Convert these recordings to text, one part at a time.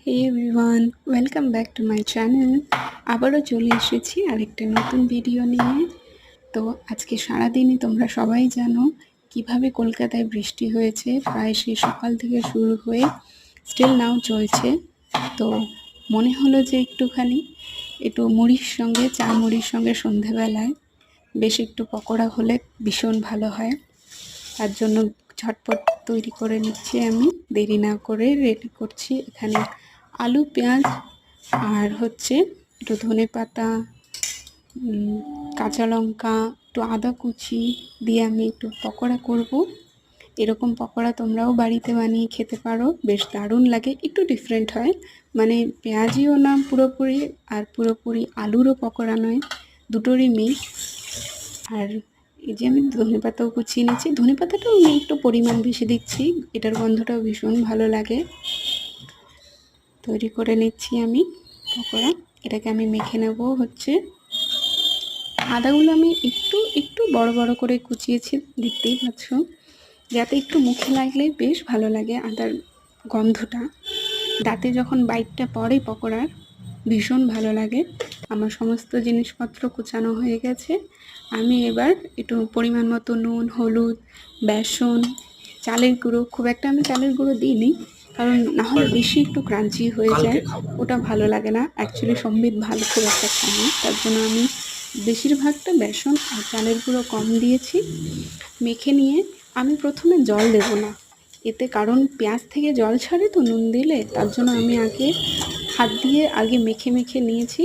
Hey everyone, welcome back to my channel. আবারও চলে এসেছি আরেকটা নতুন ভিডিও নিয়ে। তো আজকে সারাদিনই তোমরা সবাই জানো কিভাবে কলকাতায় বৃষ্টি হয়েছে, প্রায় সেই সকাল থেকে শুরু হয়ে স্টিল নাও চলছে। তো মনে হলো যে একটু মুড়ির সঙ্গে মুড়ির সঙ্গে সন্ধেবেলায় বেশ একটু পকোড়া হলে ভীষণ ভালো হয়। তার জন্য ঝটপট তৈরি করে নিচ্ছি, আমি দেরি না করে রেডি করছি। এখানে আলু, পেঁয়াজ আর একটু ধনেপাতা, কাঁচা লঙ্কা, একটু আদা কুচি দিয়ে আমি একটু পকোড়া করব। এরকম পকোড়া তোমরাও বাড়িতে বানিয়ে খেতে পারো, বেশ দারুণ লাগে। একটু ডিফারেন্ট হয়, মানে পেঁয়াজিও না পুরোপুরি আর পুরোপুরি আলুরও পকোড়া নয়, দুটোরই মিক্স। আর এই যে আমি ধনেপাতাও কুচিয়ে নিচ্ছি, ধনেপাতাটাও আমি একটু পরিমাণ বেশি দিচ্ছি, এটার গন্ধটাও ভীষণ ভালো লাগে। তৈরি করে নিচ্ছি আমি পকোড়া। এটাকে আমি মেখে নেব। আদাগুলো আমি একটু একটু বড় বড় করে কুচিয়েছি, দেখতেই পাচ্ছ, যাতে একটু মুখে লাগলে বেশ ভালো লাগে। আদার গন্ধটা দাঁতে যখন বাইটটা পড়ে পকোড়ার, ভীষণ ভালো লাগে। আমার সমস্ত জিনিসপত্র কুচানো হয়ে গেছে। আমি এবার একটু পরিমাণ মতো নুন, হলুদ, বেসন, চালের গুঁড়ো, খুব একটা আমি চালের গুঁড়ো দিইনি, কারণ নাহলে বেশি একটু ক্রাঞ্চি হয়ে যায়, ওটা ভালো লাগে না। অ্যাকচুয়ালি সম্বিত ভালো খুব একটা খায় না, তার জন্য আমি বেশিরভাগটা বেসন আর চালের গুঁড়ো কম দিয়েছি। মেখে নিয়ে আমি প্রথমে জল দেব না এতে, কারণ পেঁয়াজ থেকে জল ছাড়ে তো নুন দিলে, তার জন্য আমি হাত দিয়ে মেখে মেখে নিয়েছি।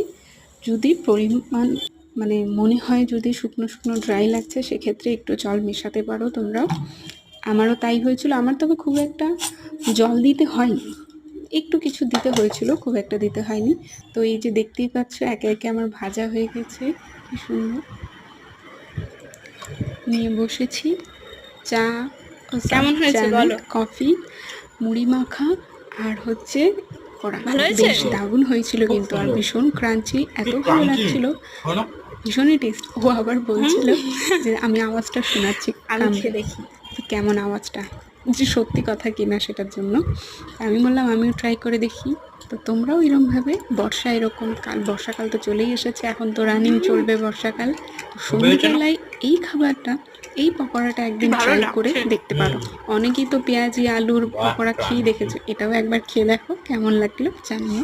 যদি পরিমাণ মনে হয় যদি শুকনো শুকনো ড্রাই লাগছে, সেক্ষেত্রে একটু জল মেশাতে পারো তোমরাও। আমারও তাই হয়েছিল। আমার তবে খুব একটা জল দিতে হয়নি, একটু কিছু দিতে হয়েছিল, খুব একটা দিতে হয়নি। তো এই যে দেখতেই পাচ্ছ, একে একে আমার ভাজা হয়ে গেছে, কি সুন্দর। নিয়ে বসেছি চা, কেমন হয়েছে বলো? কফি, মুড়ি মাখা আর কড়া। ভালো হয়েছে? বেশ দারুণ হয়েছিল কিন্তু, আর ভীষণ ক্রাঞ্চি, এত ভালো লাগছিল, ভীষণই টেস্ট। ও আবার বলছিল যে আমি আওয়াজটা শোনাচ্ছি, আমি খেয়ে দেখি কেমন আওয়াজটা, যে সত্যি কথা কিনা সেটার জন্য আমি বললাম আমিও ট্রাই করে দেখি। তো তোমরাও এরকমভাবে বর্ষাকাল তো চলেই এসেছে, এখন তো রানিং চলবে বর্ষাকাল। তো সন্ধ্যেবেলায় এই খাবারটা, এই পকোড়াটা একদিন ট্রাই করে দেখতে পারো। অনেকেই তো পেঁয়াজি আলুর পকোড়া খেয়ে দেখেছো, এটাও একবার খেয়ে দেখো, কেমন লাগলো জানিও।